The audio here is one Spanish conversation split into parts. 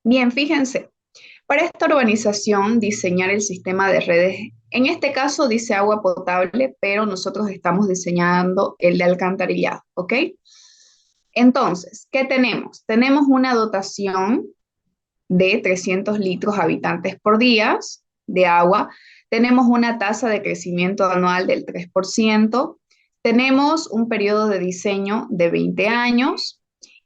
Bien, fíjense, para esta urbanización diseñar el sistema de redes, en este caso dice agua potable, pero nosotros estamos diseñando el de alcantarillado, ¿ok? Entonces, ¿qué tenemos? Tenemos una dotación de 300 litros habitantes por día de agua. Tenemos una tasa de crecimiento anual del 3%. Tenemos un periodo de diseño de 20 años.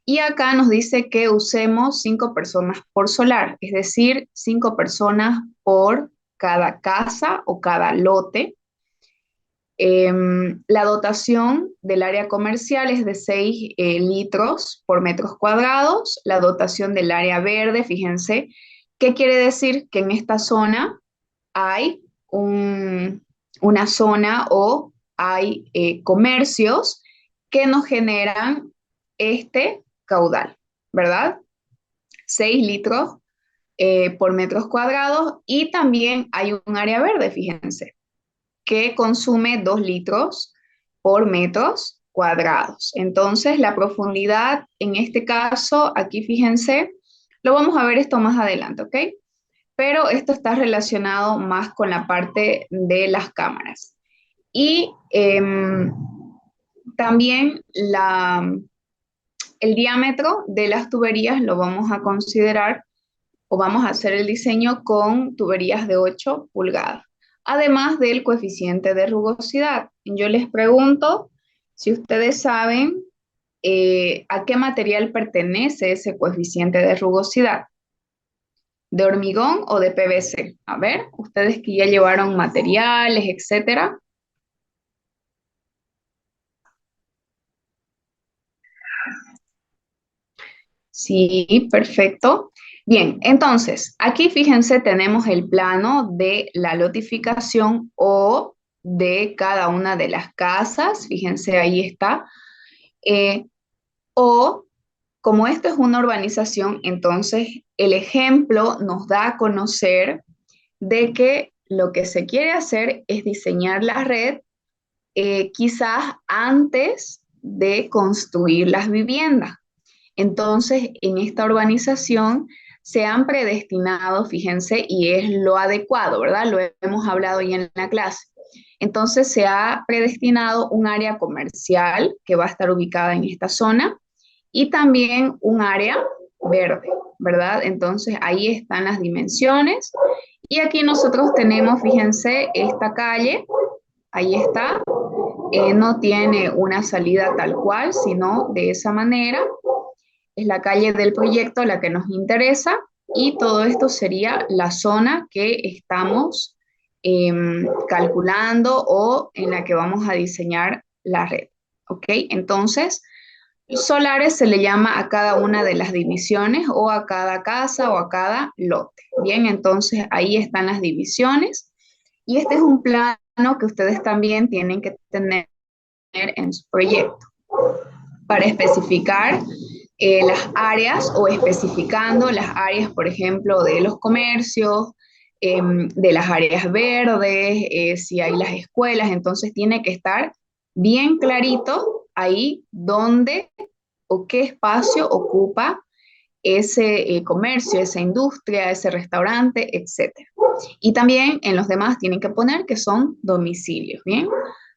Y acá nos dice que usemos 5 personas por solar, es decir, 5 personas por cada casa o cada lote. La dotación del área comercial es de 6 litros por metros cuadrados. La dotación del área verde, fíjense, ¿qué quiere decir? Que en esta zona hay una zona o hay comercios que nos generan este caudal, ¿verdad? 6 litros por metros cuadrados y también hay un área verde, fíjense que consume 2 litros por metros cuadrados. Entonces, la profundidad, en este caso, aquí fíjense, lo vamos a ver esto más adelante, ¿ok? Pero esto está relacionado más con la parte de las cámaras. Y también el diámetro de las tuberías lo vamos a considerar o vamos a hacer el diseño con tuberías de 8 pulgadas, además del coeficiente de rugosidad. Yo les pregunto si ustedes saben a qué material pertenece ese coeficiente de rugosidad, de hormigón o de PVC. A ver, ustedes que ya llevaron materiales, etcétera. Sí, perfecto. Bien, entonces, aquí fíjense, tenemos el plano de la lotificación o de cada una de las casas. Fíjense, ahí está. Eh, o como esto es una urbanización, entonces el ejemplo nos da a conocer de que lo que se quiere hacer es diseñar la red quizás antes de construir las viviendas. Entonces, en esta urbanización se han predestinado, fíjense, y es lo adecuado, ¿verdad? Lo hemos hablado ya en la clase. Entonces, se ha predestinado un área comercial que va a estar ubicada en esta zona y también un área verde, ¿verdad? Entonces, ahí están las dimensiones. Y aquí nosotros tenemos, fíjense, esta calle, ahí está, no tiene una salida tal cual, sino de esa manera es la calle del proyecto la que nos interesa y todo esto sería la zona que estamos calculando o en la que vamos a diseñar la red. ¿Ok? Entonces, solares se le llama a cada una de las divisiones o a cada casa o a cada lote. Bien, entonces ahí están las divisiones y este es un plano que ustedes también tienen que tener en su proyecto para especificar las áreas o especificando las áreas, por ejemplo, de los comercios, de las áreas verdes, si hay las escuelas, entonces tiene que estar bien clarito ahí dónde o qué espacio ocupa ese comercio, esa industria, ese restaurante, etcétera. Y también en los demás tienen que poner que son domicilios, ¿bien?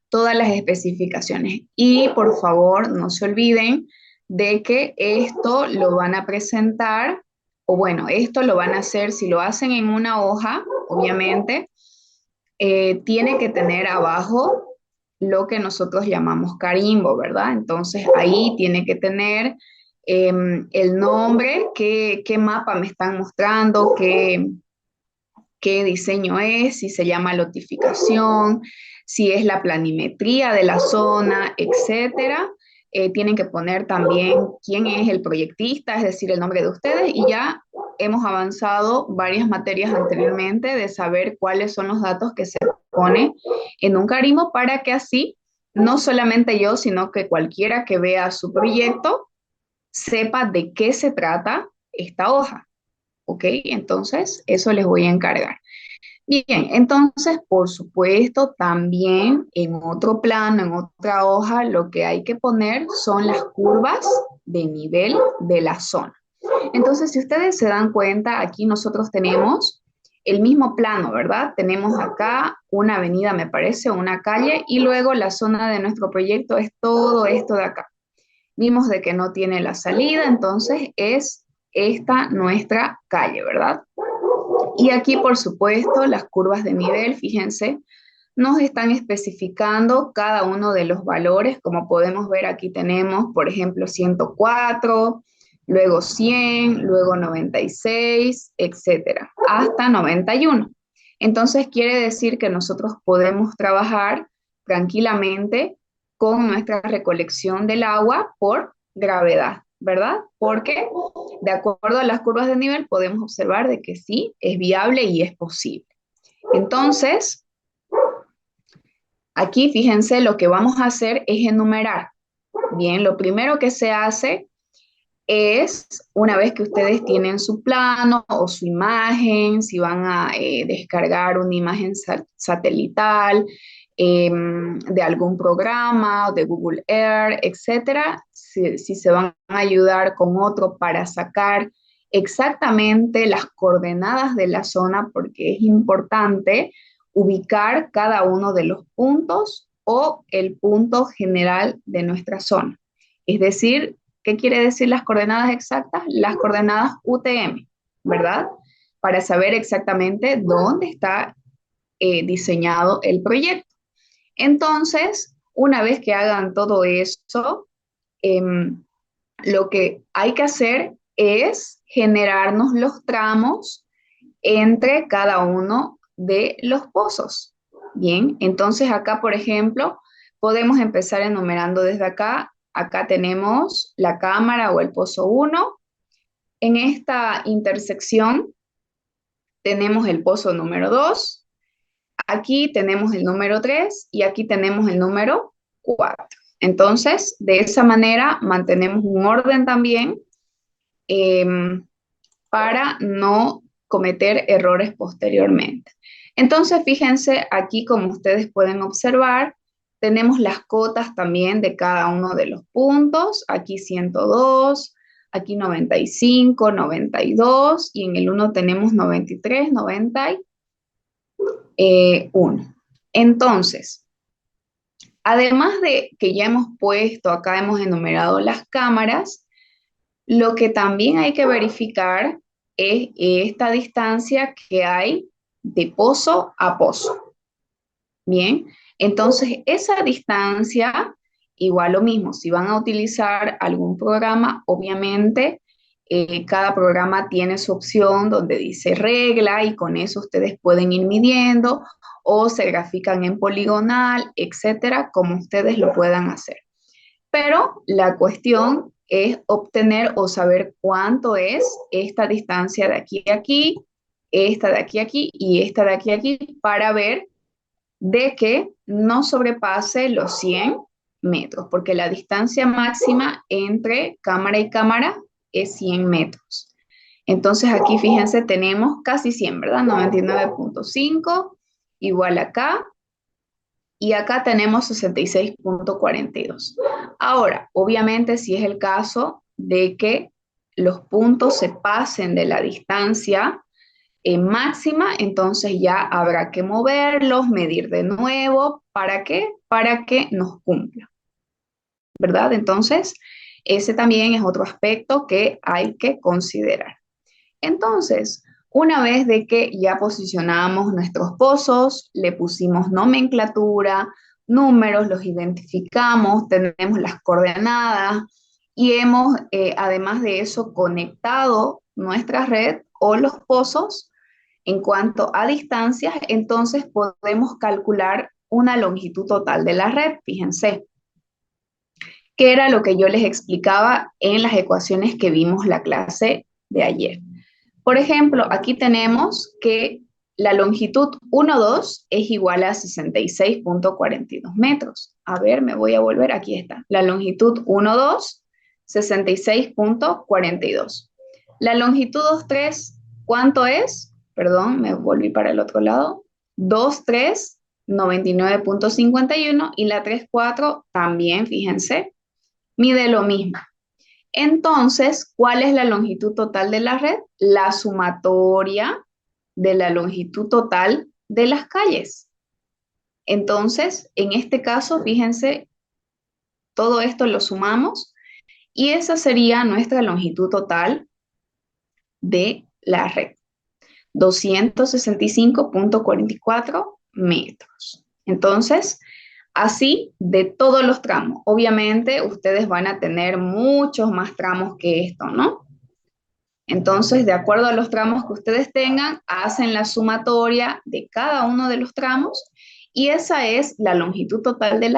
Todas las especificaciones. Y por favor, no se olviden de que esto lo van a presentar, o bueno, esto lo van a hacer, si lo hacen en una hoja, obviamente, tiene que tener abajo lo que nosotros llamamos carimbo, ¿verdad? Entonces ahí tiene que tener el nombre, qué mapa me están mostrando, qué diseño es, si se llama lotificación, si es la planimetría de la zona, etcétera. Tienen que poner también quién es el proyectista, es decir, el nombre de ustedes, y ya hemos avanzado varias materias anteriormente de saber cuáles son los datos que se pone en un carimbo para que así no solamente yo, sino que cualquiera que vea su proyecto sepa de qué se trata esta hoja. ¿Ok? Entonces, eso les voy a encargar. Bien, entonces, por supuesto, también en otro plano, en otra hoja, lo que hay que poner son las curvas de nivel de la zona. Entonces, si ustedes se dan cuenta, aquí nosotros tenemos el mismo plano, ¿verdad? Tenemos acá una avenida, me parece, una calle, y luego la zona de nuestro proyecto es todo esto de acá. Vimos de que no tiene la salida, entonces es esta nuestra calle, ¿verdad? Y aquí, por supuesto, las curvas de nivel, fíjense, nos están especificando cada uno de los valores. Como podemos ver, aquí tenemos, por ejemplo, 104, luego 100, luego 96, etcétera, hasta 91. Entonces, quiere decir que nosotros podemos trabajar tranquilamente con nuestra recolección del agua por gravedad, ¿verdad? Porque de acuerdo a las curvas de nivel podemos observar de que sí, es viable y es posible. Entonces, aquí fíjense, lo que vamos a hacer es enumerar. Bien, lo primero que se hace es, una vez que ustedes tienen su plano o su imagen, si van a descargar una imagen satelital de algún programa o de Google Earth, etcétera, si se van a ayudar con otro para sacar exactamente las coordenadas de la zona, porque es importante ubicar cada uno de los puntos o el punto general de nuestra zona. Es decir, ¿qué quiere decir las coordenadas exactas? Las coordenadas UTM, ¿verdad? Para saber exactamente dónde está diseñado el proyecto. Entonces, una vez que hagan todo eso, lo que hay que hacer es generarnos los tramos entre cada uno de los pozos. Bien, entonces acá, por ejemplo, podemos empezar enumerando desde acá. Acá tenemos la cámara o el pozo 1. En esta intersección tenemos el pozo número 2. Aquí tenemos el número 3 y aquí tenemos el número 4. Entonces, de esa manera mantenemos un orden también eh, para no cometer errores posteriormente. Entonces, fíjense aquí, como ustedes pueden observar, tenemos las cotas también de cada uno de los puntos. Aquí 102, aquí 95, 92 y en el 1 tenemos 93, 91. Entonces, además de que ya hemos puesto, acá hemos enumerado las cámaras, lo que también hay que verificar es esta distancia que hay de pozo a pozo. Bien, entonces esa distancia, igual lo mismo, si van a utilizar algún programa, obviamente cada programa tiene su opción donde dice regla y con eso ustedes pueden ir midiendo o se grafican en poligonal, etcétera, como ustedes lo puedan hacer. Pero la cuestión es obtener o saber cuánto es esta distancia de aquí a aquí, esta de aquí a aquí y esta de aquí a aquí para ver de que no sobrepase los 100 metros, porque la distancia máxima entre cámara y cámara es 100 metros. Entonces aquí fíjense, tenemos casi 100, ¿verdad? 99.5 igual acá y acá tenemos 66.42. Ahora, obviamente, si es el caso de que los puntos se pasen de la distancia máxima, entonces ya habrá que moverlos, medir de nuevo. ¿Para qué? Para que nos cumpla, ¿verdad? Entonces, ese también es otro aspecto que hay que considerar. Entonces, una vez de que ya posicionamos nuestros pozos, le pusimos nomenclatura, números, los identificamos, tenemos las coordenadas y hemos, además de eso, conectado nuestra red o los pozos en cuanto a distancias, entonces podemos calcular una longitud total de la red. Fíjense, que era lo que yo les explicaba en las ecuaciones que vimos la clase de ayer. Por ejemplo, aquí tenemos que la longitud 1,2 es igual a 66.42 metros. A ver, me voy a volver, aquí está. La longitud 1,2, 66.42. La longitud 2,3, ¿cuánto es? Perdón, me volví para el otro lado. 2,3, 99.51 y la 3,4 también, fíjense, mide lo mismo. Entonces, ¿cuál es la longitud total de la red? La sumatoria de la longitud total de las calles. Entonces, en este caso, fíjense, todo esto lo sumamos y esa sería nuestra longitud total de la red, 265,44 metros. Entonces, así de todos los tramos. Obviamente, ustedes van a tener muchos más tramos que esto, ¿no? Entonces, de acuerdo a los tramos que ustedes tengan, hacen la sumatoria de cada uno de los tramos y esa es la longitud total de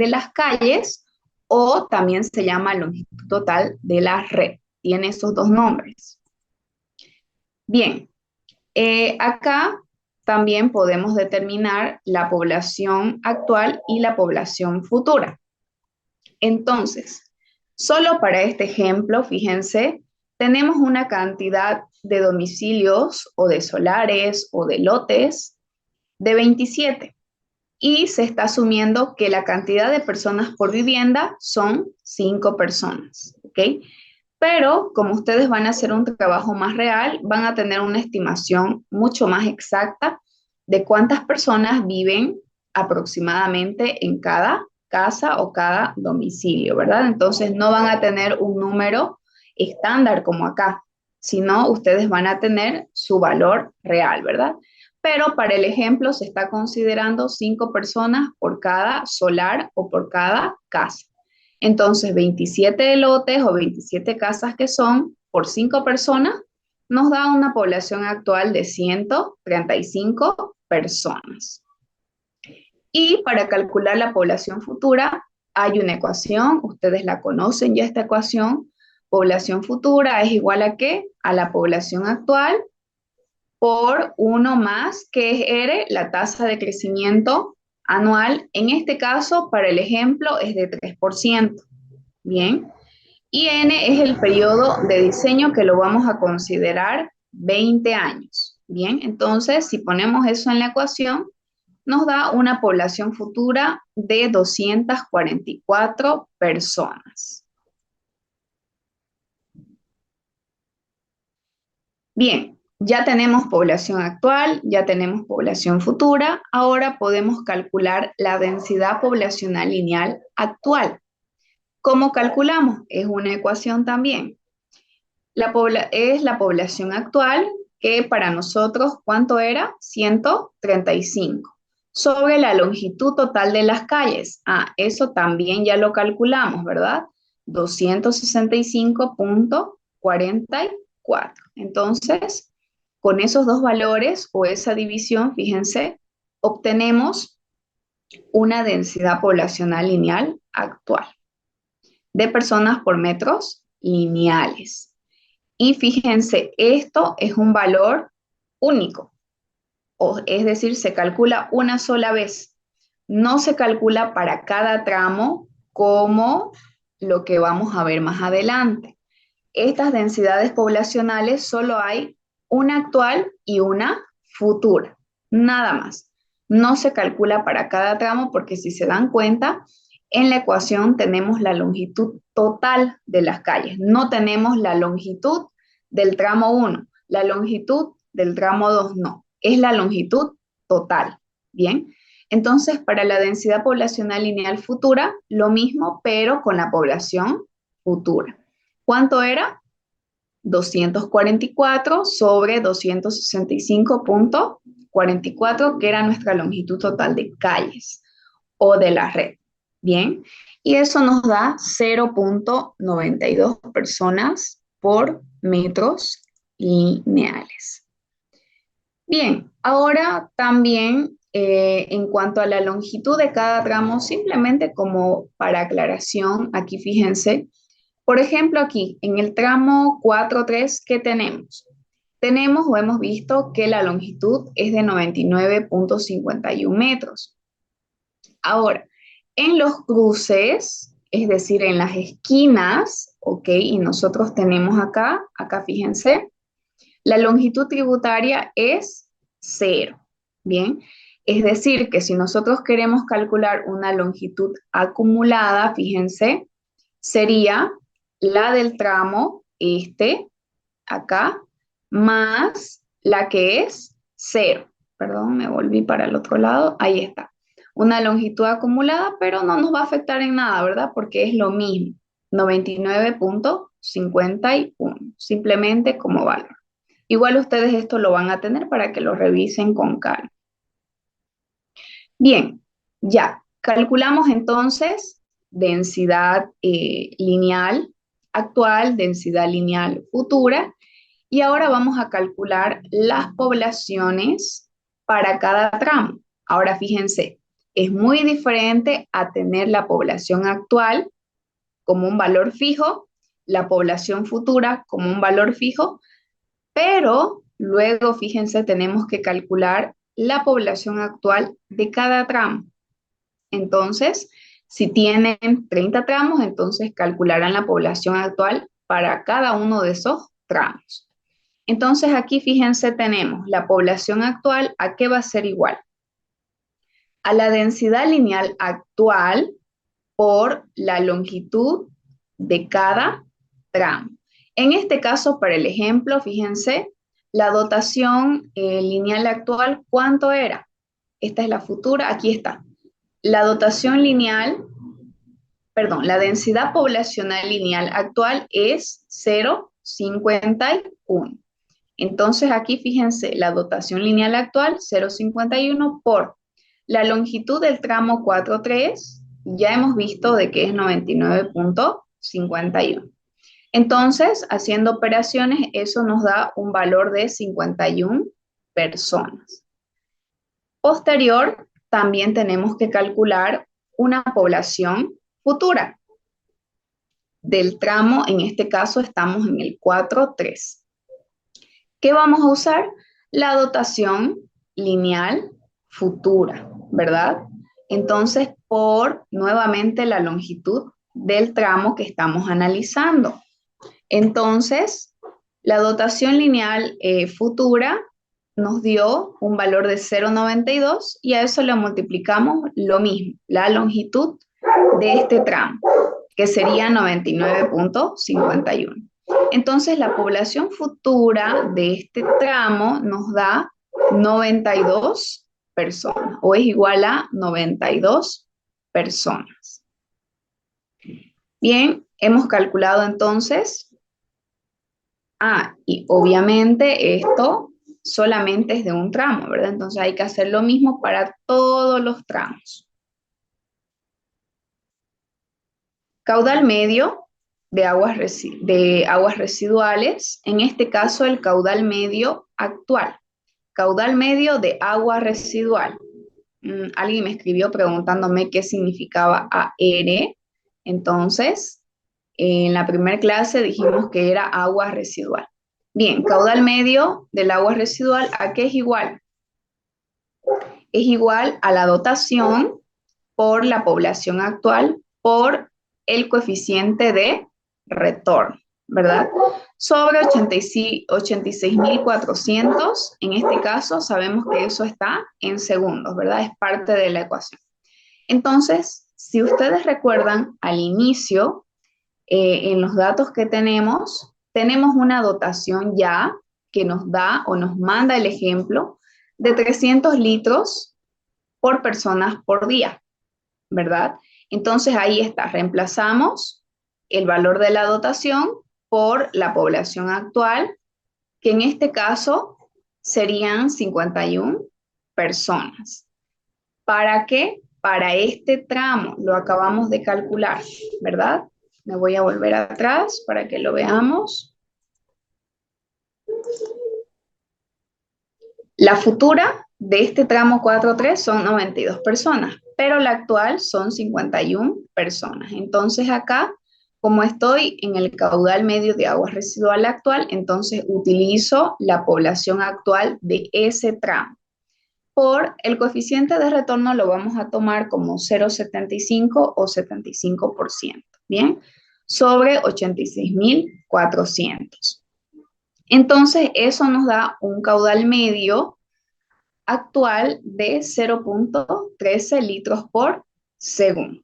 las calles o también se llama longitud total de la red. Tiene esos dos nombres. Bien, acá también podemos determinar la población actual y la población futura. Entonces, solo para este ejemplo, fíjense, tenemos una cantidad de domicilios o de solares o de lotes de 27 y se está asumiendo que la cantidad de personas por vivienda son 5 personas, ¿ok? Pero como ustedes van a hacer un trabajo más real, van a tener una estimación mucho más exacta de cuántas personas viven aproximadamente en cada casa o cada domicilio, ¿verdad? Entonces no van a tener un número estándar como acá, sino ustedes van a tener su valor real, ¿verdad? Pero para el ejemplo se está considerando 5 personas por cada solar o por cada casa. Entonces, 27 lotes o 27 casas que son por 5 personas nos da una población actual de 135 personas. Y para calcular la población futura hay una ecuación, ustedes la conocen ya esta ecuación. Población futura es igual a ¿qué? A la población actual por 1 más, que es R, la tasa de crecimiento anual. En este caso, para el ejemplo, es de 3%. Bien. Y N es el periodo de diseño que lo vamos a considerar 20 años. Bien, entonces si ponemos eso en la ecuación, nos da una población futura de 244 personas. Bien, ya tenemos población actual, ya tenemos población futura, ahora podemos calcular la densidad poblacional lineal actual. ¿Cómo calculamos? Es una ecuación también. Es la población actual, que para nosotros, ¿cuánto era? 135. Sobre la longitud total de las calles. Ah, eso también ya lo calculamos, ¿verdad? 265,44. Entonces, con esos dos valores o esa división, fíjense, obtenemos una densidad poblacional lineal actual de personas por metros lineales. Y fíjense, esto es un valor único, o es decir, se calcula una sola vez. No se calcula para cada tramo como lo que vamos a ver más adelante. Estas densidades poblacionales solo hay una actual y una futura, nada más. No se calcula para cada tramo porque si se dan cuenta, en la ecuación tenemos la longitud total de las calles, no tenemos la longitud del tramo 1, la longitud del tramo 2 no, es la longitud total. Bien, entonces para la densidad poblacional lineal futura, lo mismo, pero con la población futura. ¿Cuánto era? 244 sobre 265,44, que era nuestra longitud total de calles o de la red. Bien, y eso nos da 0,92 personas por metros lineales. Bien, ahora también en cuanto a la longitud de cada tramo, simplemente como para aclaración, aquí fíjense, por ejemplo, aquí en el tramo 4.3, ¿qué tenemos? Tenemos o hemos visto que la longitud es de 99,51 metros. Ahora, en los cruces, es decir, en las esquinas, ¿ok? Y nosotros tenemos acá fíjense, la longitud tributaria es 0, ¿bien? Es decir, que si nosotros queremos calcular una longitud acumulada, fíjense, sería la del tramo este, acá, más la que es cero. Perdón, me volví para el otro lado. Ahí está. Una longitud acumulada, pero no nos va a afectar en nada, ¿verdad? Porque es lo mismo. 99,51. Simplemente como valor. Igual ustedes esto lo van a tener para que lo revisen con calma. Bien, ya. Calculamos entonces densidad lineal actual, densidad lineal futura. Y ahora vamos a calcular las poblaciones para cada tramo. Ahora fíjense, es muy diferente a tener la población actual como un valor fijo, la población futura como un valor fijo, pero luego, fíjense, tenemos que calcular la población actual de cada tramo. Entonces, si tienen 30 tramos, entonces calcularán la población actual para cada uno de esos tramos. Entonces aquí fíjense tenemos la población actual, ¿a qué va a ser igual? A la densidad lineal actual por la longitud de cada tramo. En este caso, para el ejemplo, fíjense, la dotación lineal actual, ¿cuánto era? Esta es la futura, aquí está. La dotación lineal, perdón, la densidad poblacional lineal actual es 0,51. Entonces aquí fíjense, la dotación lineal actual 0,51 por la longitud del tramo 4,3, ya hemos visto de que es 99,51. Entonces, haciendo operaciones, eso nos da un valor de 51 personas. Posterior, también tenemos que calcular una población futura del tramo, en este caso estamos en el 4,3. ¿Qué vamos a usar? La dotación lineal futura, ¿verdad? Entonces, por nuevamente la longitud del tramo que estamos analizando. Entonces, la dotación lineal futura nos dio un valor de 0,92 y a eso le multiplicamos lo mismo, la longitud de este tramo, que sería 99,51. Entonces, la población futura de este tramo nos da 92 personas, o es igual a 92 personas. Bien, hemos calculado entonces. Y obviamente esto solamente es de un tramo, ¿verdad? Entonces hay que hacer lo mismo para todos los tramos. Caudal medio de aguas residuales, en este caso el caudal medio actual. Caudal medio de agua residual. Alguien me escribió preguntándome qué significaba AR. Entonces, en la primera clase dijimos que era agua residual. Bien, caudal medio del agua residual, ¿a qué es igual? Es igual a la dotación por la población actual por el coeficiente de retorno, ¿verdad? Sobre 86.400, en este caso sabemos que eso está en segundos, ¿verdad? Es parte de la ecuación. Entonces, si ustedes recuerdan al inicio, en los datos que tenemos una dotación ya que nos da o nos manda el ejemplo de 300 litros por personas por día, ¿verdad? Entonces ahí está, reemplazamos el valor de la dotación por la población actual, que en este caso serían 51 personas. ¿Para qué? Para este tramo, lo acabamos de calcular, ¿verdad? Me voy a volver atrás para que lo veamos. La futura de este tramo 4,3 son 92 personas, pero la actual son 51 personas. Entonces acá, como estoy en el caudal medio de agua residual actual, entonces utilizo la población actual de ese tramo. Por el coeficiente de retorno lo vamos a tomar como 0,75 o 75%, ¿bien? Sobre 86.400. Entonces, eso nos da un caudal medio actual de 0,13 litros por segundo.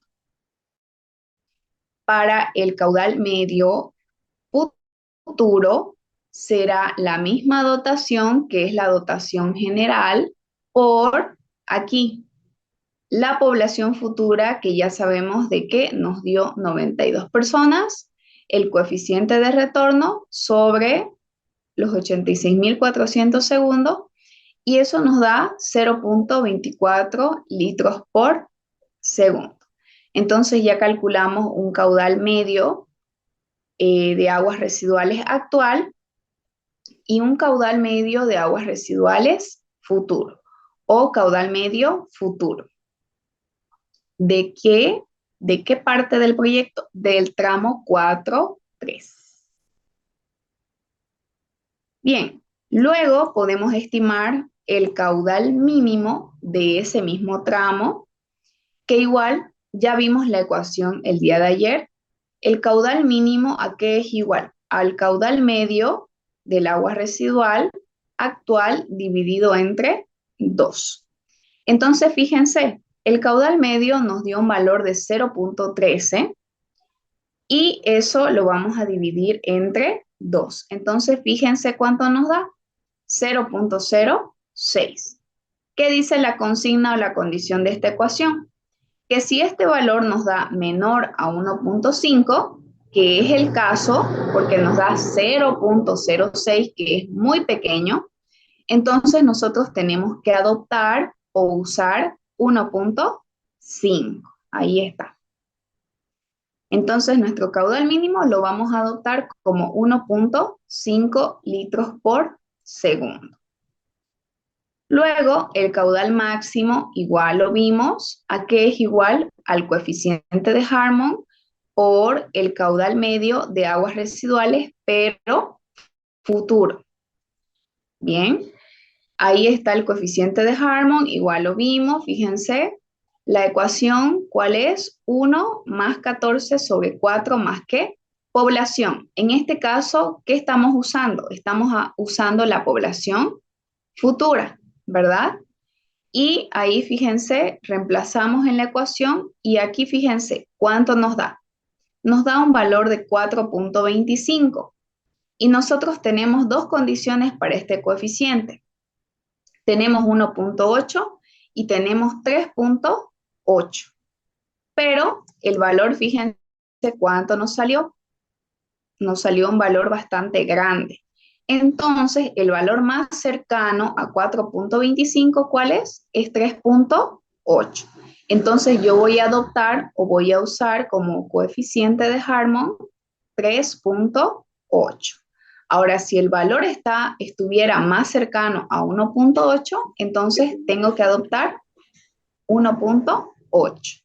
Para el caudal medio futuro será la misma dotación, que es la dotación general, por aquí, la población futura, que ya sabemos de que nos dio 92 personas, el coeficiente de retorno sobre los 86.400 segundos, y eso nos da 0.24 litros por segundo. Entonces ya calculamos un caudal medio de aguas residuales actual y un caudal medio de aguas residuales futuro o caudal medio futuro. ¿De qué? ¿De qué parte del proyecto? Del tramo 4.3. Bien, luego podemos estimar el caudal mínimo de ese mismo tramo, que igual ya vimos la ecuación el día de ayer. El caudal mínimo, ¿a qué es igual? Al caudal medio del agua residual actual dividido entre 2. Entonces, fíjense, el caudal medio nos dio un valor de 0.13 y eso lo vamos a dividir entre 2. Entonces, fíjense cuánto nos da. 0.06. ¿Qué dice la consigna o la condición de esta ecuación? Que si este valor nos da menor a 1.5, que es el caso, porque nos da 0.06, que es muy pequeño, entonces nosotros tenemos que adoptar o usar 1.5. Ahí está. Entonces nuestro caudal mínimo lo vamos a adoptar como 1.5 litros por segundo. Luego, el caudal máximo, igual lo vimos, ¿a qué es igual? Al coeficiente de Harmon por el caudal medio de aguas residuales, pero futuro. Bien, ahí está el coeficiente de Harmon, igual lo vimos, fíjense. La ecuación, ¿cuál es? 1 más 14 sobre 4 más ¿qué? Población. En este caso, ¿qué estamos usando? Estamos usando la población futura, ¿verdad? Y ahí fíjense, reemplazamos en la ecuación y aquí fíjense cuánto nos da. Nos da un valor de 4.25 y nosotros tenemos dos condiciones para este coeficiente. Tenemos 1.8 y tenemos 3.8. Pero el valor, fíjense cuánto nos salió. Nos salió un valor bastante grande. Entonces, el valor más cercano a 4.25, ¿cuál es? Es 3.8. Entonces, yo voy a adoptar o voy a usar como coeficiente de Harmon 3.8. Ahora, si el valor estuviera más cercano a 1.8, entonces tengo que adoptar 1.8.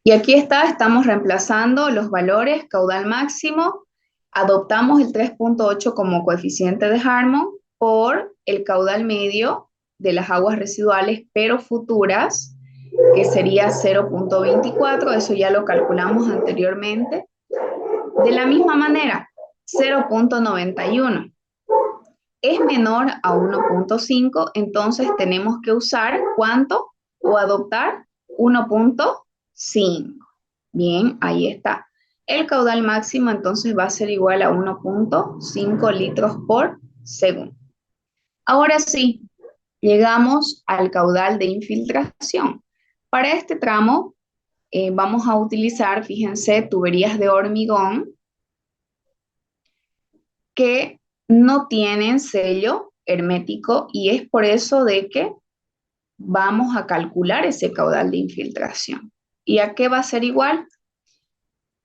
Y aquí estamos reemplazando los valores caudal máximo. Adoptamos el 3.8 como coeficiente de Harmon por el caudal medio de las aguas residuales, pero futuras, que sería 0.24. Eso ya lo calculamos anteriormente. De la misma manera, 0.91 es menor a 1.5, entonces tenemos que usar ¿cuánto? O adoptar 1.5. Bien, ahí está. El caudal máximo entonces va a ser igual a 1.5 litros por segundo. Ahora sí, llegamos al caudal de infiltración. Para este tramo vamos a utilizar, fíjense, tuberías de hormigón que no tienen sello hermético y es por eso de que vamos a calcular ese caudal de infiltración. ¿Y a qué va a ser igual?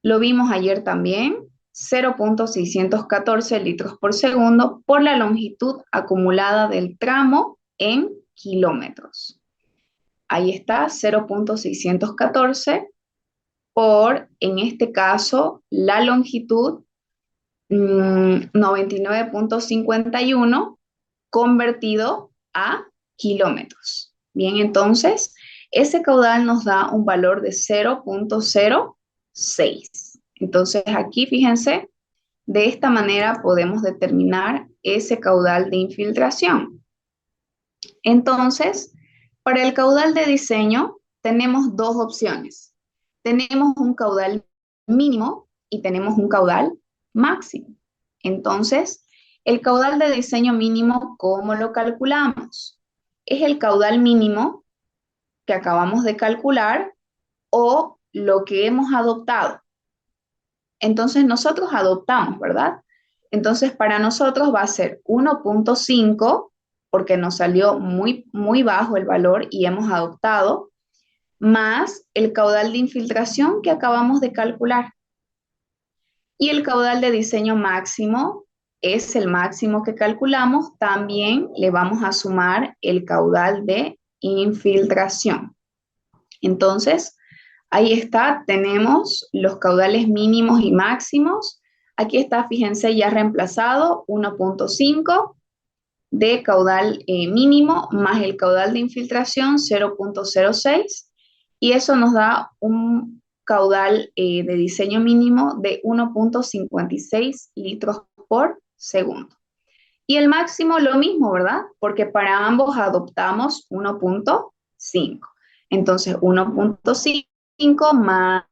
Lo vimos ayer también, 0.614 litros por segundo por la longitud acumulada del tramo en kilómetros. Ahí está, 0.614 por, en este caso, la longitud 99.51 convertido a kilómetros. Bien, entonces, ese caudal nos da un valor de 0.06. Entonces, aquí, fíjense, de esta manera podemos determinar ese caudal de infiltración. Entonces, para el caudal de diseño tenemos dos opciones. tenemos un caudal mínimo y tenemos un caudal máximo. Entonces, el caudal de diseño mínimo, ¿cómo lo calculamos? Es el caudal mínimo que acabamos de calcular o lo que hemos adoptado. Entonces, nosotros adoptamos, ¿verdad? Entonces, para nosotros va a ser 1.5 porque nos salió muy bajo el valor y hemos adoptado, más el caudal de infiltración que acabamos de calcular. Y el caudal de diseño máximo es el máximo que calculamos. También le vamos a sumar el caudal de infiltración. Entonces, ahí está, tenemos los caudales mínimos y máximos. Aquí está, fíjense, ya reemplazado 1.5 de caudal mínimo más el caudal de infiltración 0.06 y eso nos da un caudal de diseño mínimo de 1.56 litros por segundo. Y el máximo lo mismo, ¿verdad? Porque para ambos adoptamos 1.5. Entonces 1.5 más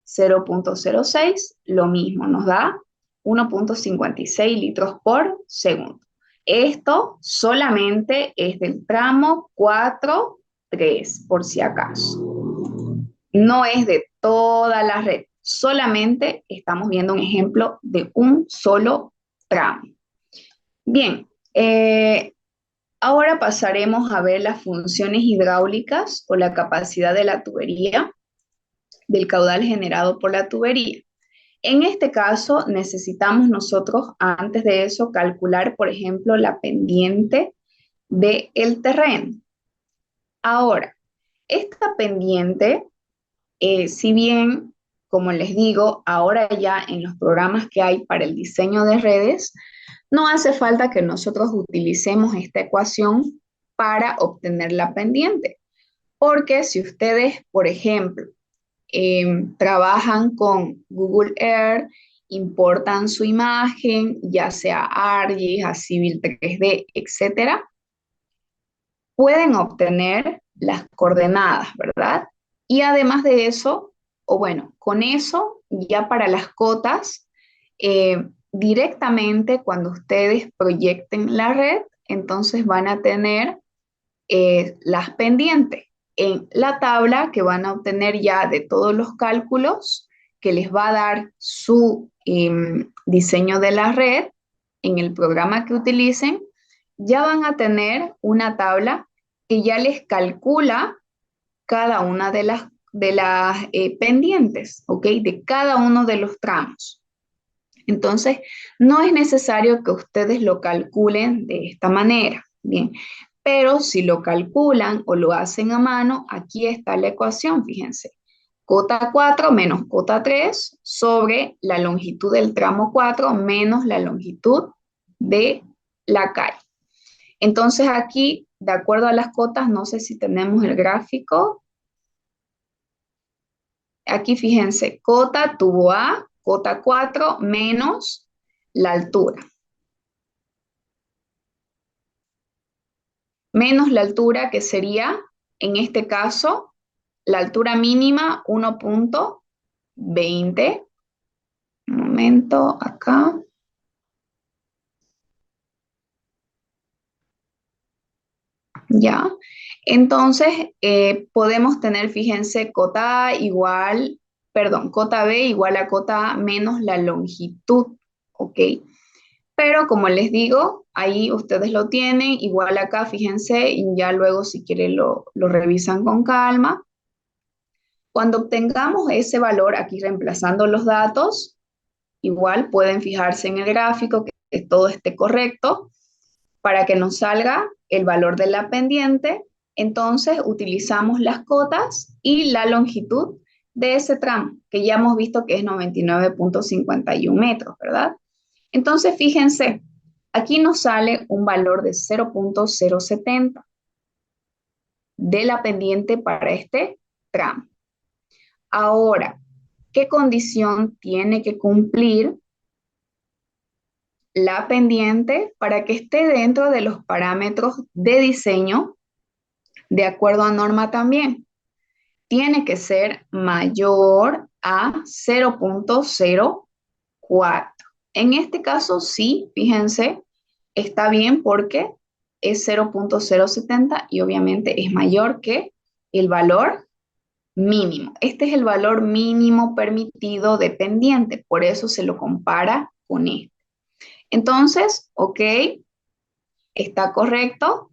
0.06, lo mismo, nos da 1.56 litros por segundo. Esto solamente es del tramo 4.3, por si acaso. No es de toda la red, solamente estamos viendo un ejemplo de un solo tramo. Bien, ahora pasaremos a ver las funciones hidráulicas o la capacidad de la tubería, del caudal generado por la tubería. En este caso, necesitamos nosotros, antes de eso, calcular, por ejemplo, la pendiente del terreno. Ahora, esta pendiente, si bien, como les digo, ahora ya en los programas que hay para el diseño de redes, no hace falta que nosotros utilicemos esta ecuación para obtener la pendiente. Porque si ustedes, por ejemplo, trabajan con Google Earth, importan su imagen, ya sea a ArcGIS, a Civil 3D, etcétera, pueden obtener las coordenadas, ¿verdad? Y además de eso, o bueno, con eso, ya para las cotas, directamente cuando ustedes proyecten la red, entonces van a tener las pendientes en la tabla que van a obtener ya de todos los cálculos que les va a dar su diseño de la red en el programa que utilicen, ya van a tener una tabla que ya les calcula cada una de las pendientes, ¿ok? De cada uno de los tramos. Entonces, no es necesario que ustedes lo calculen de esta manera, ¿bien? Pero si lo calculan o lo hacen a mano, aquí está la ecuación, fíjense. Cota 4 menos cota 3 sobre la longitud del tramo 4 menos la longitud de la calle. Entonces aquí, de acuerdo a las cotas, no sé si tenemos el gráfico. Aquí fíjense, cota tubo A, cota 4 menos la altura. Menos la altura que sería, en este caso, la altura mínima 1.20. Un momento, acá. Ya. Entonces, podemos tener, fíjense, cota A igual, perdón, cota B igual a cota A menos la longitud, ¿ok? Pero como les digo, ahí ustedes lo tienen, igual acá, fíjense, y ya luego si quieren lo revisan con calma. Cuando obtengamos ese valor, aquí reemplazando los datos, igual pueden fijarse en el gráfico que todo esté correcto para que nos salga el valor de la pendiente. Entonces utilizamos las cotas y la longitud de ese tramo, que ya hemos visto que es 99.51 metros, ¿verdad? Entonces fíjense, aquí nos sale un valor de 0.070 de la pendiente para este tramo. Ahora, ¿qué condición tiene que cumplir la pendiente para que esté dentro de los parámetros de diseño de acuerdo a norma también? tiene que ser mayor a 0,04. En este caso, sí, fíjense, está bien porque es 0,070 y obviamente es mayor que el valor mínimo. Este es el valor mínimo permitido de pendiente, por eso se lo compara con este. Entonces, ok, está correcto.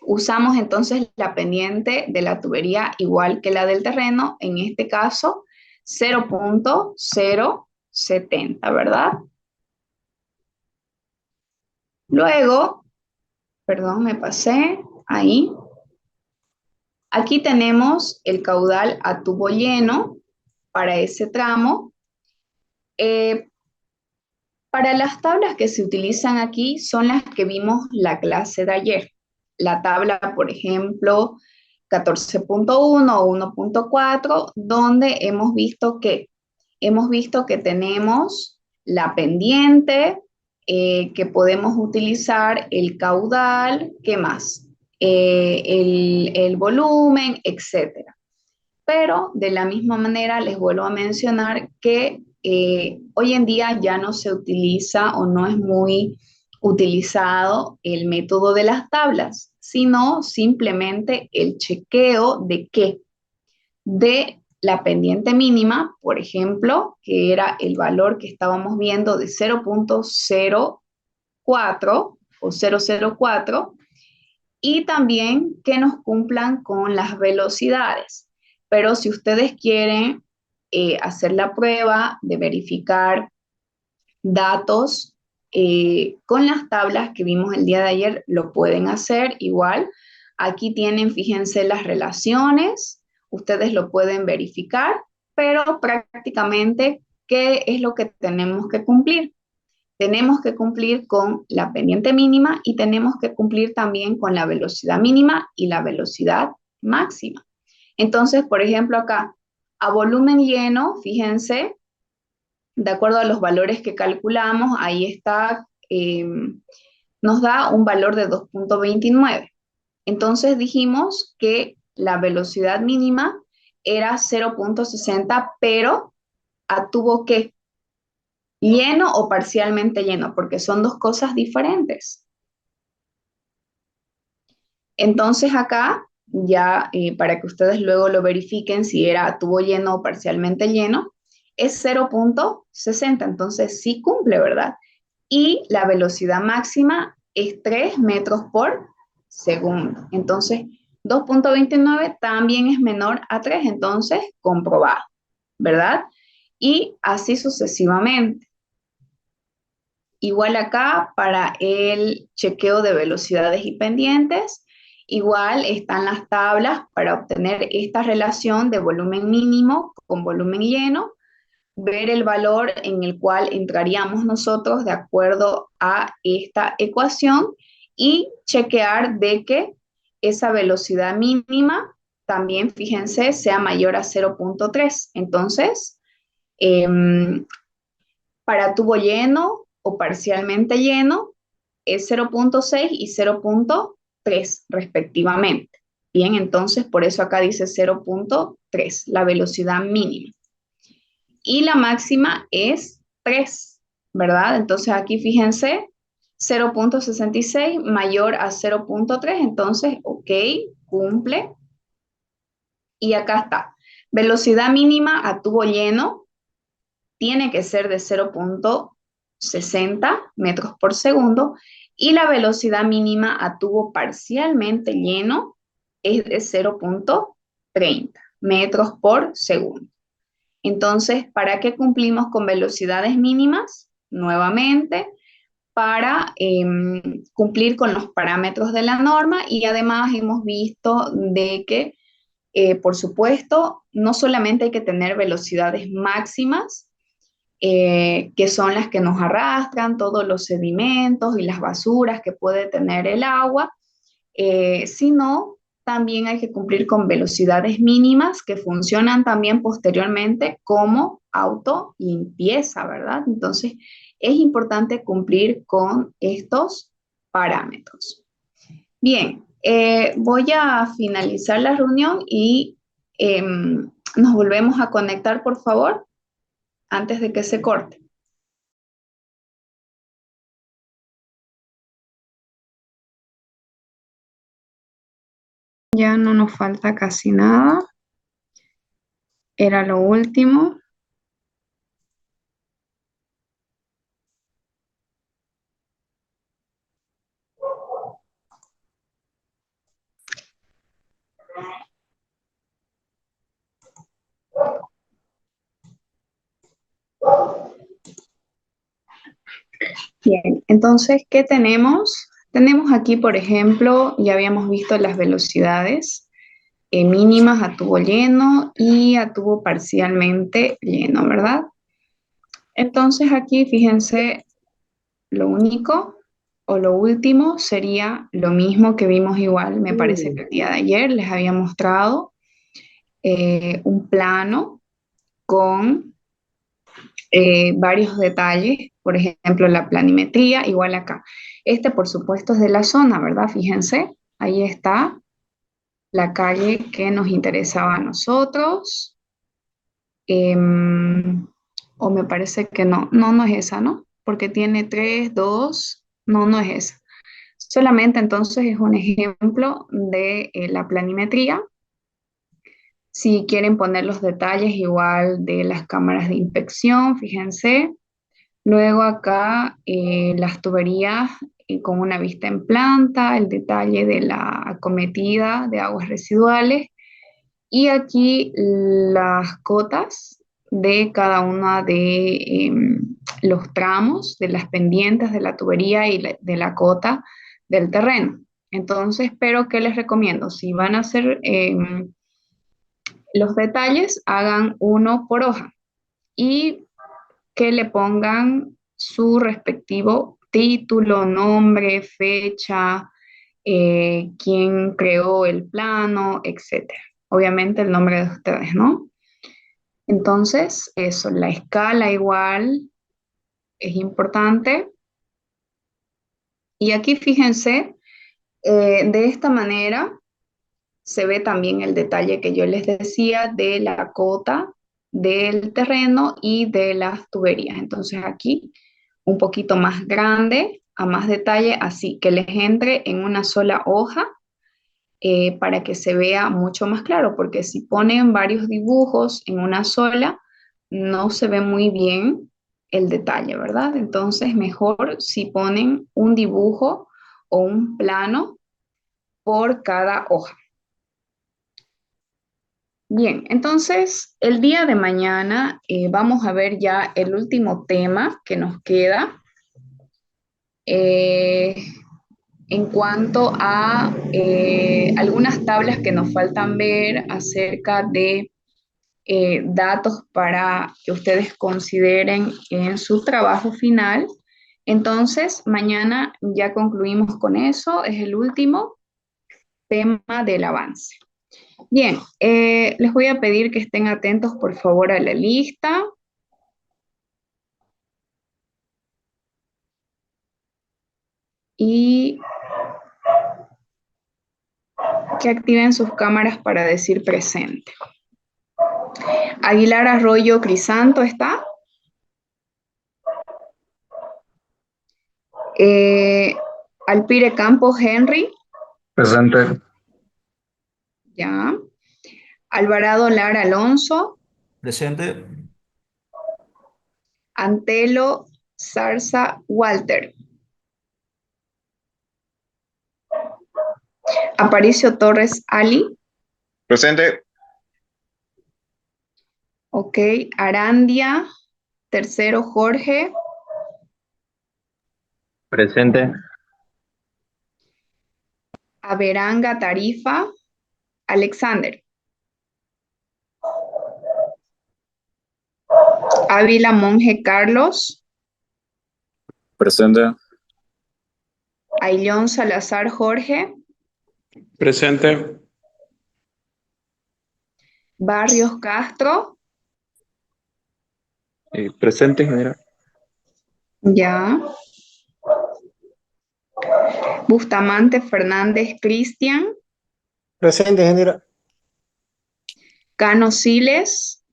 Usamos entonces la pendiente de la tubería igual que la del terreno, en este caso 0,070, ¿verdad? Luego, perdón, me pasé ahí. Aquí tenemos el caudal a tubo lleno para ese tramo. Eh, para las tablas que se utilizan aquí son las que vimos la clase de ayer. La tabla, por ejemplo, 14,1 o 1,4, donde hemos visto que tenemos la pendiente, que podemos utilizar el caudal, ¿qué más? El volumen, etcétera. Pero de la misma manera les vuelvo a mencionar que hoy en día ya no se utiliza o no es muy utilizado el método de las tablas, sino simplemente el chequeo de qué, de la pendiente mínima, por ejemplo, que era el valor que estábamos viendo de 0,04 o 0,04, y también que nos cumplan con las velocidades. Pero si ustedes quieren hacer la prueba de verificar datos con las tablas que vimos el día de ayer, lo pueden hacer igual. Aquí tienen, fíjense, las relaciones, ustedes lo pueden verificar, pero prácticamente, ¿qué es lo que tenemos que cumplir? Tenemos que cumplir con la pendiente mínima y tenemos que cumplir también con la velocidad mínima y la velocidad máxima. Entonces, por ejemplo, acá, a volumen lleno, fíjense, de acuerdo a los valores que calculamos, ahí está, nos da un valor de 2,29. Entonces dijimos que la velocidad mínima era 0,60, pero a tubo que lleno o parcialmente lleno, porque son dos cosas diferentes. Entonces acá, ya para que ustedes luego lo verifiquen si era a tubo lleno o parcialmente lleno, es 0,60, entonces sí cumple, ¿verdad? Y la velocidad máxima es 3 metros por segundo. Entonces, 2,29 también es menor a 3, entonces comprobado, ¿verdad? Y así sucesivamente. Igual acá para el chequeo de velocidades y pendientes, igual están las tablas para obtener esta relación de volumen mínimo con volumen lleno, ver el valor en el cual entraríamos nosotros de acuerdo a esta ecuación y chequear de que esa velocidad mínima también, fíjense, sea mayor a 0,3. Entonces, em, para tubo lleno o parcialmente lleno es 0,6 y 0,3 respectivamente. Bien, entonces por eso acá dice 0,3, la velocidad mínima. Y la máxima es 3, ¿verdad? Entonces aquí fíjense, 0,66 mayor a 0,3, entonces, ok, cumple. Y acá está, velocidad mínima a tubo lleno tiene que ser de 0,60 metros por segundo y la velocidad mínima a tubo parcialmente lleno es de 0,30 metros por segundo. Entonces, ¿para qué cumplimos con velocidades mínimas? Nuevamente, para cumplir con los parámetros de la norma y además hemos visto de que, por supuesto, no solamente hay que tener velocidades máximas, que son las que nos arrastran todos los sedimentos y las basuras que puede tener el agua, sino también hay que cumplir con velocidades mínimas que funcionan también posteriormente como autolimpieza, ¿verdad? Entonces, es importante cumplir con estos parámetros. Bien, voy a finalizar la reunión y Nos volvemos a conectar, por favor, antes de que se corte. Ya no nos falta casi nada. Era lo último. Bien, entonces, ¿qué tenemos? Tenemos aquí, por ejemplo, ya habíamos visto las velocidades mínimas a tubo lleno y a tubo parcialmente lleno, ¿verdad? Entonces aquí, fíjense, lo único o lo último sería lo mismo que vimos igual, me parece que el día de ayer les había mostrado un plano con varios detalles, por ejemplo, la planimetría, igual acá. Este, por supuesto, es de la zona, ¿verdad? Fíjense, ahí está la calle que nos interesaba a nosotros. O me parece que no, no es esa, ¿no? Porque tiene 3, 2, no, no es esa. Solamente entonces es un ejemplo de la planimetría. Si quieren poner los detalles igual de las cámaras de inspección, fíjense. Luego acá las tuberías con una vista en planta, el detalle de la acometida de aguas residuales y aquí las cotas de cada uno de los tramos, de las pendientes de la tubería y de la cota del terreno. Entonces, pero ¿qué les recomiendo? Si van a hacer los detalles, hagan uno por hoja y que le pongan su respectivo título, nombre, fecha, quién creó el plano, etcétera. Obviamente el nombre de ustedes, ¿no? Entonces, eso, la escala igual es importante. Y aquí fíjense, de esta manera se ve también el detalle que yo les decía de la cota del terreno y de las tuberías. Entonces aquí un poquito más grande, a más detalle, así que les entre en una sola hoja para que se vea mucho más claro, porque si ponen varios dibujos en una sola, no se ve muy bien el detalle, ¿verdad? Entonces, mejor si ponen un dibujo o un plano por cada hoja. Bien, entonces el día de mañana vamos a ver ya el último tema que nos queda eh, en cuanto a algunas tablas que nos faltan ver acerca de datos para que ustedes consideren en su trabajo final. Entonces, mañana ya concluimos con eso, es el último tema del avance. Bien, les voy a pedir que estén atentos, por favor, a la lista. Y que activen sus cámaras para decir presente. Aguilar Arroyo Crisanto, ¿está? Eh, Alpire Campos Henry, Presente. ya. Alvarado Lara Alonso, Presente. Antelo Zarza Walter, Aparicio Torres Ali, Presente. ok, Arandia, tercero Jorge, Presente. Averanga Tarifa, Alexander, Ávila Monje Carlos, Presente. Ayllón Salazar Jorge, Presente. Barrios Castro, Presente, ingeniera. ya. Bustamante Fernández Cristian, Presente, ingeniera. Cano Siles,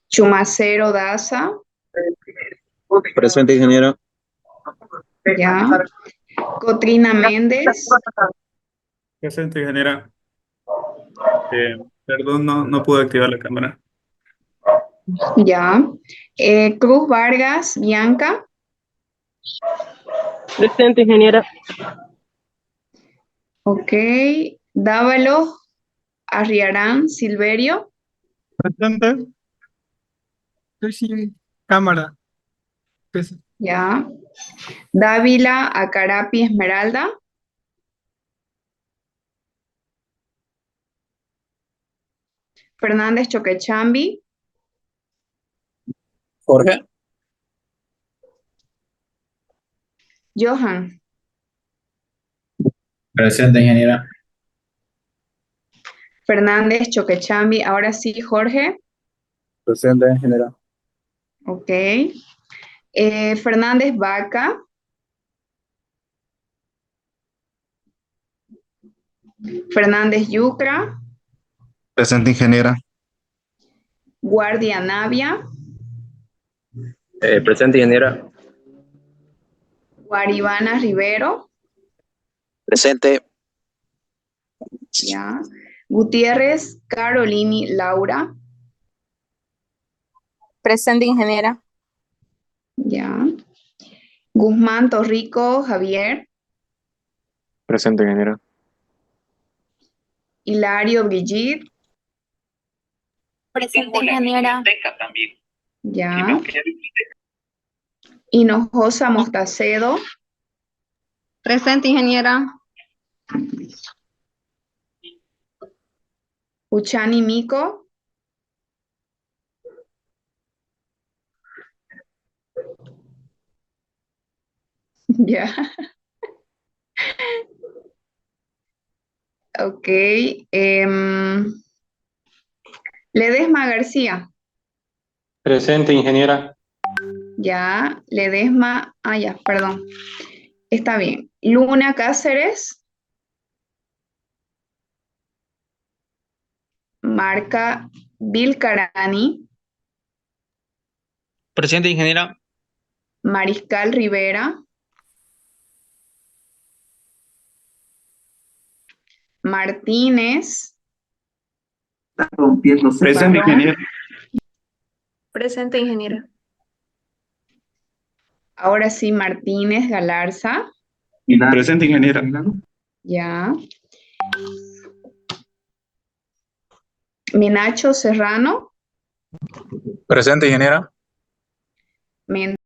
Chumacero Daza, Presente, ingeniero. ya. Cotrina Méndez, Presente, ingeniera. Perdón, no pude activar la cámara. ya. Cruz Vargas, Bianca, Presente, ingeniera. ok. Dávalos, Arriarán, Silverio, Presente. Estoy sin cámara. ya. Dávila, Acarapi, Esmeralda, Fernández Choquechambi, Jorge. Johan, Presente, ingeniera. Fernández Choquechambi, ahora sí, Jorge, Presente, ingeniera. ok. Fernández Vaca, Fernández Yucra, Presente, ingeniera. Guardia Navia, Presente, ingeniera. Guaribana Rivero, Presente. ya. Gutiérrez Carolini Laura, Presente, ingeniera. ya. Guzmán Torrico Javier, Presente, ingeniera. Hilario Brigitte, Presente, ingeniera. ya. Hinojosa Mostacedo, Presente, ingeniera. Uchani Mico, ya. Ok. Ledesma García, Presente, ingeniera. ya. Ledesma, ya, perdón. Está bien. Luna Cáceres, Marca Vilcarani, Presente, ingeniera. Mariscal Rivera, Martínez, Presente, Barrón, ingeniera. Presente, ingeniera. ahora sí Martínez Galarza, Presente, ingeniera. ya. Minacho Serrano, Presente, ingeniera.